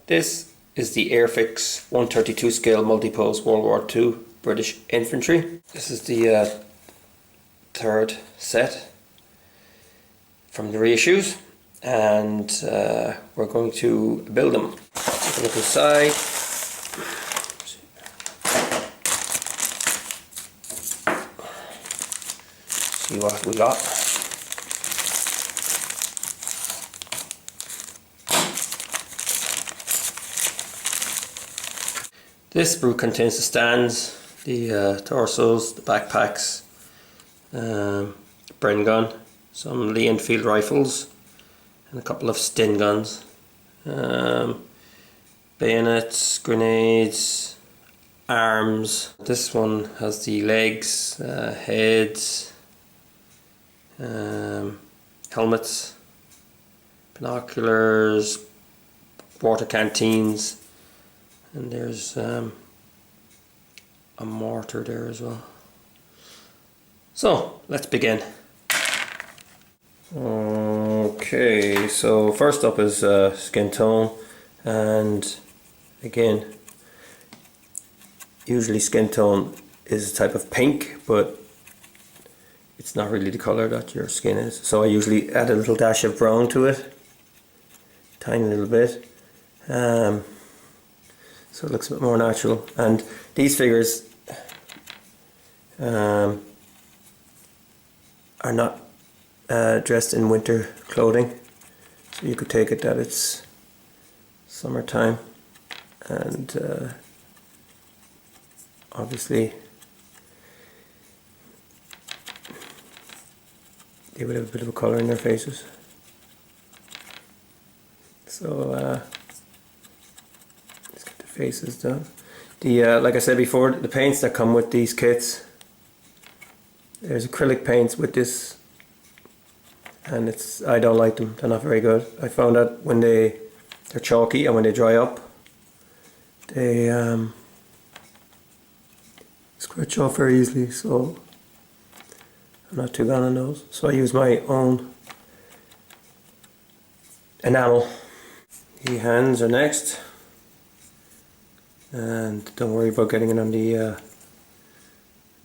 This is the Airfix 132 scale Multipose World War II British Infantry. This is the third set from the reissues, and we're going to build them. Take a look inside. See what we got. This sprue contains the stands, the torsos, the backpacks, Bren gun, some Lee-Enfield Rifles, and a couple of Stin guns, bayonets, grenades, arms. This one has the legs, heads, helmets, binoculars, water canteens. And there's a mortar there as well. So let's begin. Okay, so first up is skin tone, and again, usually skin tone is a type of pink, but it's not really the color that your skin is. So I usually add a little dash of brown to it, tiny little bit. So it looks a bit more natural. And these figures are not dressed in winter clothing, so you could take it that it's summertime, and obviously they would have a bit of a colour in their faces. So faces done. The like I said before, the paints that come with these kits, there's acrylic paints with this, and I don't like them. They're not very good. I found that when they're chalky, and when they dry up, they scratch off very easily. So I'm not too gone on those. So I use my own enamel. The hands are next. And don't worry about getting it on the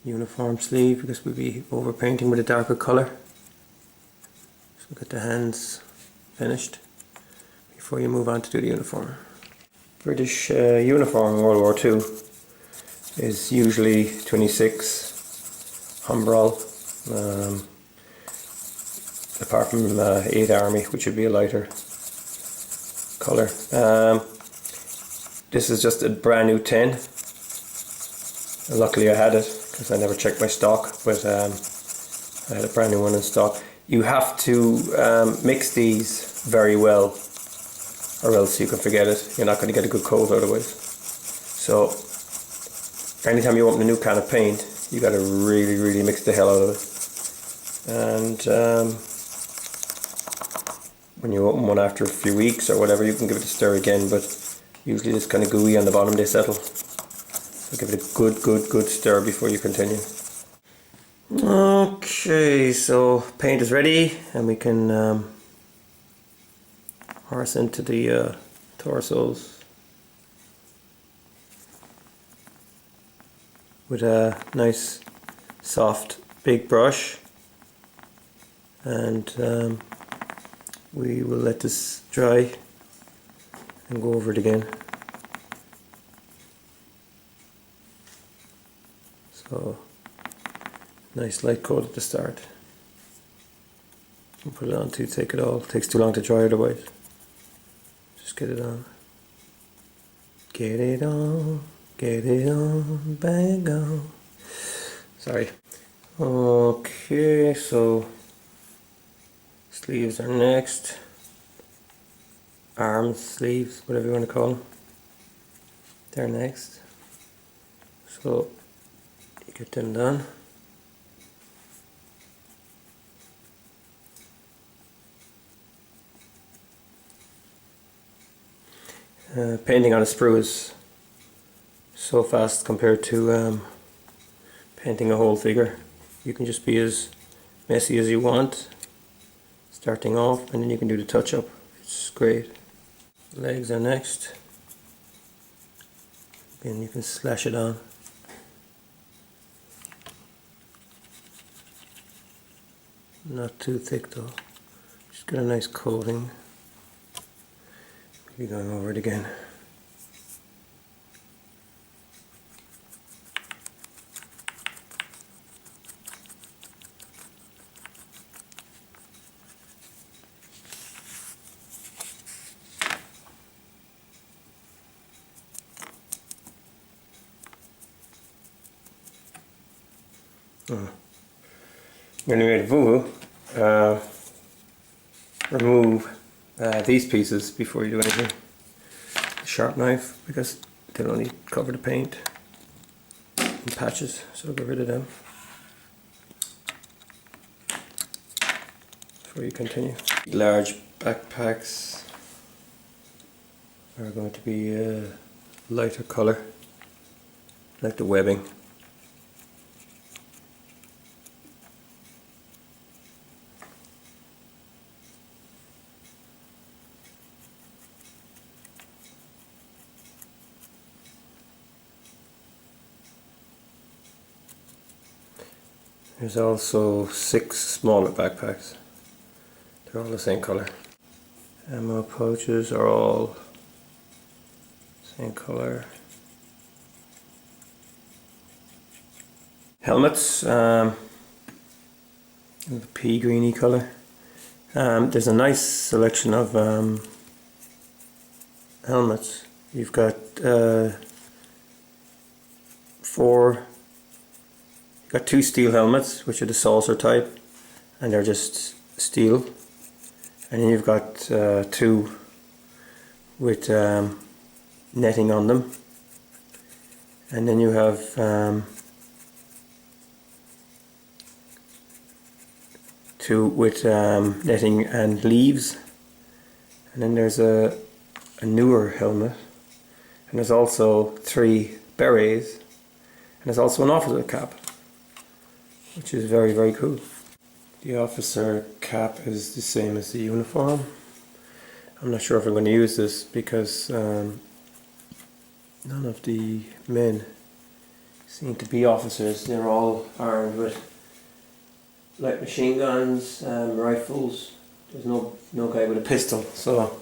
uniform sleeve, because we'll be overpainting with a darker colour. So get the hands finished before you move on to do the uniform. British uniform in World War II is usually 26 humbrol, apart from 8th Army, which would be a lighter colour. This is just a brand new 10. Luckily I had it, because I never checked my stock, but I had a brand new one in stock. You have to mix these very well, or else you can forget it. You're not going to get a good coat otherwise. So anytime you open a new can of paint, you got to really mix the hell out of it. And when you open one after a few weeks or whatever, you can give it a stir again, but usually it's kind of gooey on the bottom, they settle. So give it a good stir before you continue. Okay, so paint is ready, and we can horse into the torsos with a nice soft big brush, and we will let this dry and go over it again. So nice light coat at the start. And put it on to take it all. It takes too long to dry otherwise. Just get it on. Get it on, bang on. Sorry. Okay, so sleeves are next. Arms, sleeves, whatever you want to call them. They're next. So you get them done. Painting on a sprue is so fast compared to painting a whole figure. You can just be as messy as you want starting off, and then you can do the touch up. It's great. Legs are next. and you can slash it on. Not too thick though, just get a nice coating. Maybe going over it again. Anyway, the Wwii, remove these pieces before you do anything. The sharp knife, because they'll only cover the paint in patches, so get rid of them before you continue. Large backpacks are going to be a lighter colour, like the webbing. There's also 6 smaller backpacks. They're all the same colour. Ammo pouches are all same colour. Helmets, the pea greeny colour. There's a nice selection of helmets. You've got 2 steel helmets, which are the saucer type, and they're just steel. And then you've got 2 with netting on them, and then you have 2 with netting and leaves, and then there's a newer helmet, and there's also 3 berets, and there's also an officer cap, which is very, very cool. The officer cap is the same as the uniform. I'm not sure if I'm going to use this because none of the men seem to be officers. They're all armed with light machine guns, rifles. There's no guy with a pistol, so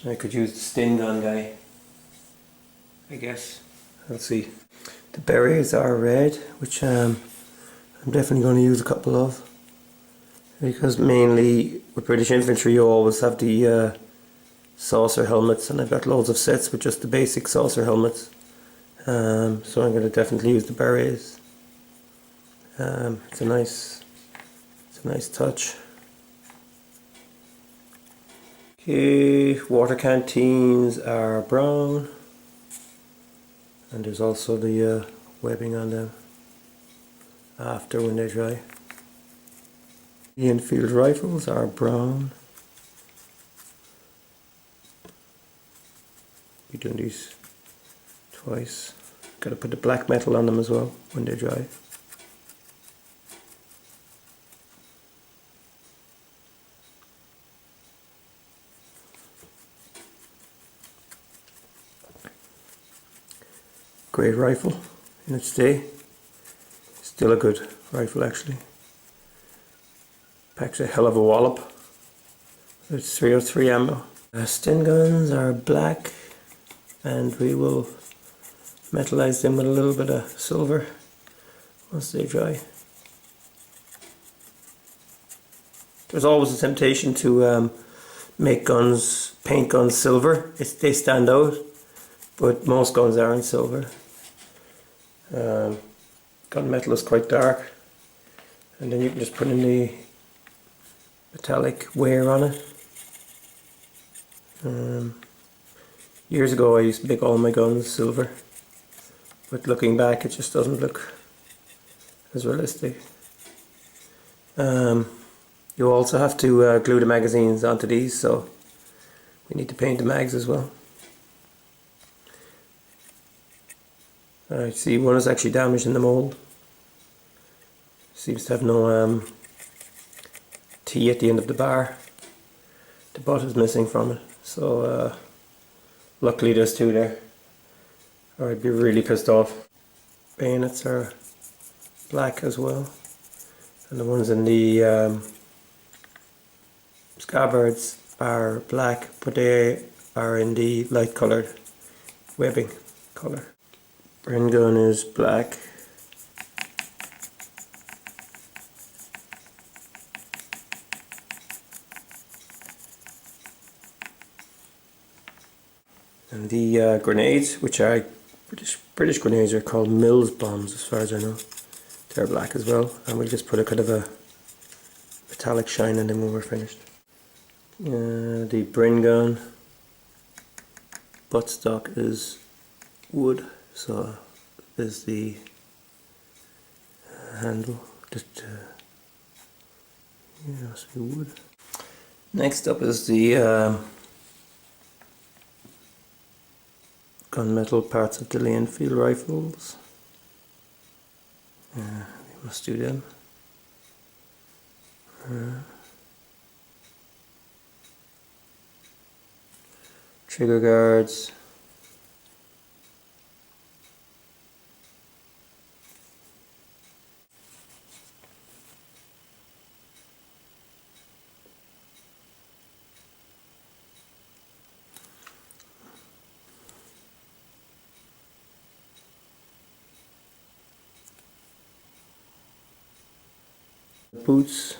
I could use the Sting gun guy, I guess. Let's see. The berets are red, which I'm definitely going to use a couple of, because mainly with British Infantry you always have the saucer helmets, and I've got loads of sets with just the basic saucer helmets, so I'm going to definitely use the berets. It's a nice touch. Okay, water canteens are brown, and there's also the webbing on them after when they dry. Lee-Enfield Rifles are brown. We're doing these twice. Got to put the black metal on them as well when they dry. Great rifle in its day. Still a good rifle actually. Packs a hell of a wallop. It's 303 ammo. Stin guns are black, and we will metalize them with a little bit of silver once they dry. There's always a temptation to make guns, paint guns silver. They stand out, but most guns are in silver. Gunmetal is quite dark, and then you can just put in the metallic wear on it. Years ago I used to make all my guns silver, but looking back it just doesn't look as realistic. You also have to glue the magazines onto these, so we need to paint the mags as well. I see one is actually damaged in the mold. Seems to have no T at the end of the bar. The butt is missing from it, so luckily there's 2 there. or I'd be really pissed off. Bayonets are black as well, and the ones in the scabbards are black, but they are in the light coloured webbing colour. Bren gun is black. And the grenades, which are British grenades, are called Mills bombs as far as I know. They're black as well, and we'll just put a kind of a metallic shine on them when we're finished. The Bren gun buttstock is wood, so there's the handle, just yeah, must be wood. Next up is the gunmetal parts of the Lee-Enfield Rifles. We must do them. Trigger guards. Boots,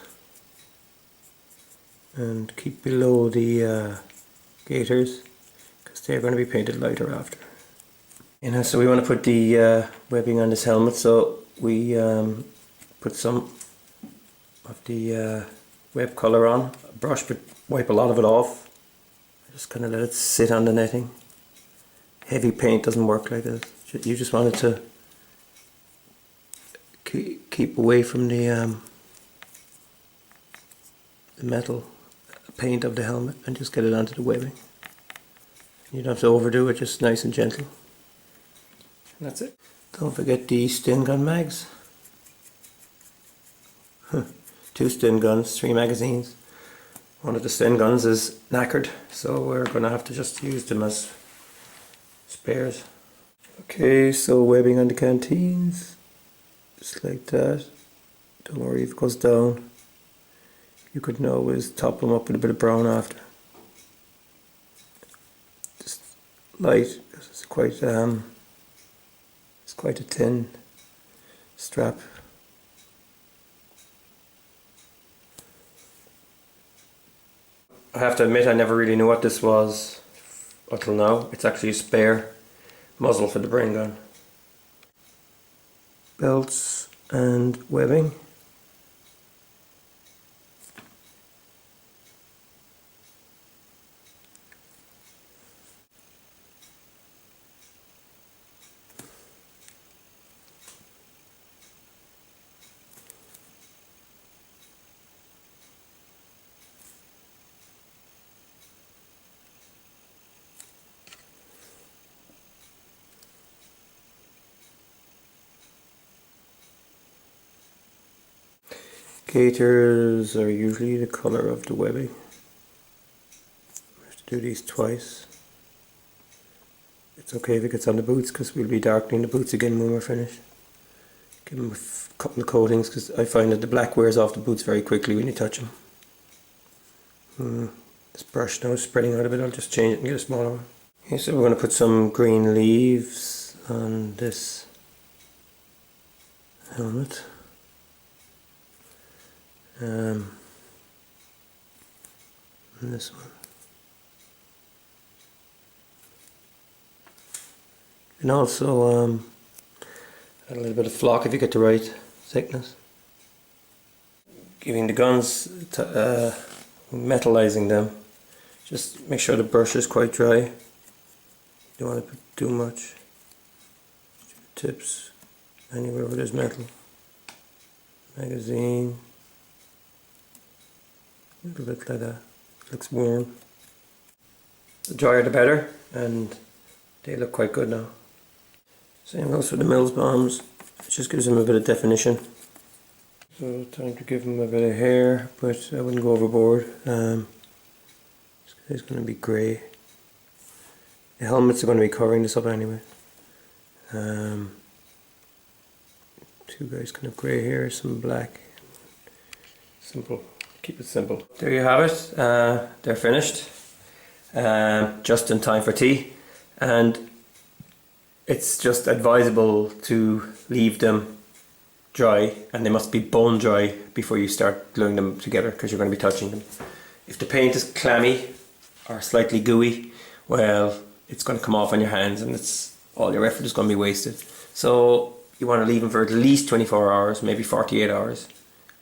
and keep below the gaiters because they're going to be painted lighter after. So we want to put the webbing on this helmet, so we put some of the web colour on a brush, but wipe a lot of it off. Just kind of let it sit on the netting. Heavy paint doesn't work like this. You just want it to keep away from the metal paint of the helmet and just get it onto the webbing. You don't have to overdo it, just nice and gentle. And that's it. Don't forget the Sten gun mags. 2 Sten guns, 3 magazines. One of the Sten guns is knackered, so we're going to have to just use them as spares. Okay, so webbing on the canteens, just like that. Don't worry if it goes down. You could always top them up with a bit of brown after. Just light, because it's quite a thin strap. I have to admit I never really knew what this was until now. It's actually a spare muzzle for the Bren gun. Belts and webbing. Gaiters are usually the colour of the webbing. We have to do these twice. It's okay if it gets on the boots because we'll be darkening the boots again when we're finished. Give them a couple of coatings because I find that the black wears off the boots very quickly when you touch them. This brush now is spreading out a bit, I'll just change it and get a smaller one. Okay, so we're going to put some green leaves on this helmet. And this one. And also add a little bit of flock if you get the right thickness. Giving the guns, metallizing them. Just make sure the brush is quite dry. You don't want to put too much. Tips anywhere where there's metal. Magazine. A little bit like that. Looks warm. The drier the better, and they look quite good now. Same goes for the Mills bombs. It just gives them a bit of definition. So time to give them a bit of hair, but I wouldn't go overboard. It's going to be grey. The helmets are going to be covering this up anyway. Two guys kind of grey here, some black. Simple, keep it simple. There you have it, they're finished. Just in time for tea, and it's just advisable to leave them dry, and they must be bone dry before you start gluing them together, because you're going to be touching them. If the paint is clammy or slightly gooey, well, it's going to come off on your hands and all your effort is going to be wasted. So you want to leave them for at least 24 hours, maybe 48 hours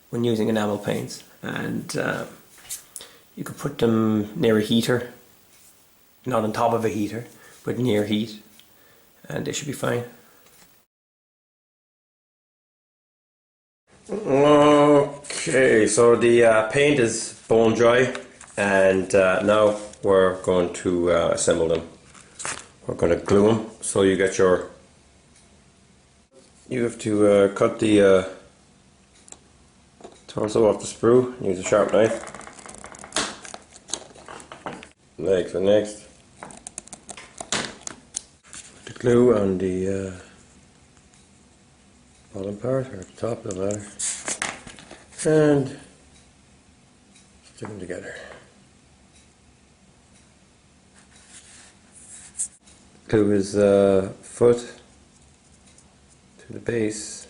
when using enamel paints, and you could put them near a heater, not on top of a heater, but near heat, and they should be fine. Okay, so the paint is bone dry, and now we're going to assemble them. We're going to glue them. So you have to cut the torso off the sprue, use a sharp knife. Legs are next. The glue on the bottom part, or the top of the ladder, and stick them together. Glue his foot to the base.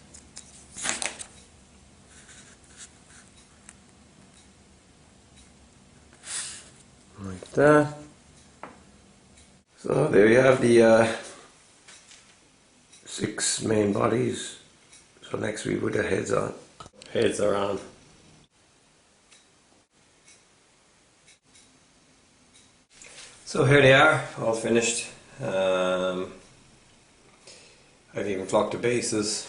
Like that. So there you have the 6 main bodies. So next we put the heads on. Heads are on. So here they are, all finished. I've even flocked the bases.